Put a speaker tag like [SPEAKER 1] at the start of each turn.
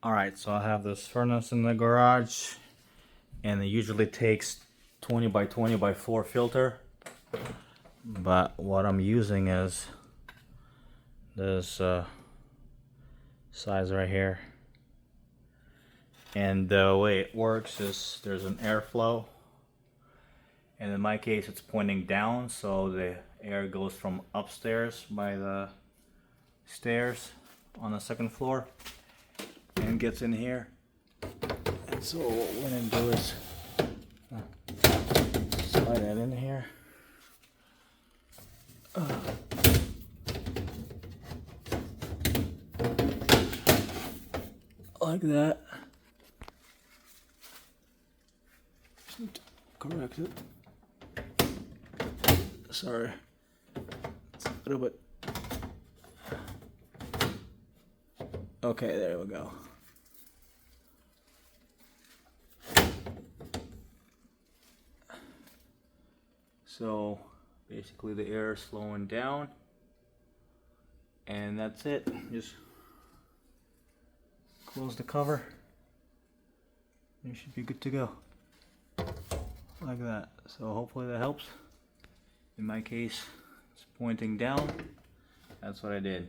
[SPEAKER 1] Alright, so I have this furnace in the garage, and it usually takes 20 by 20 by 4 filter, but what I'm using is this size right here. And the way it works is there's an airflow, and in my case it's pointing down, so the air goes from upstairs by the stairs on the second floor and gets in here. And so what we're gonna do is slide that in here. Like that. Just need to correct it. Sorry. It's a little bit. Okay, there we go. So basically the air is slowing down, and that's it. Just close the cover. You should be good to go. Like that. So hopefully that helps. In my case, it's pointing down. That's what I did.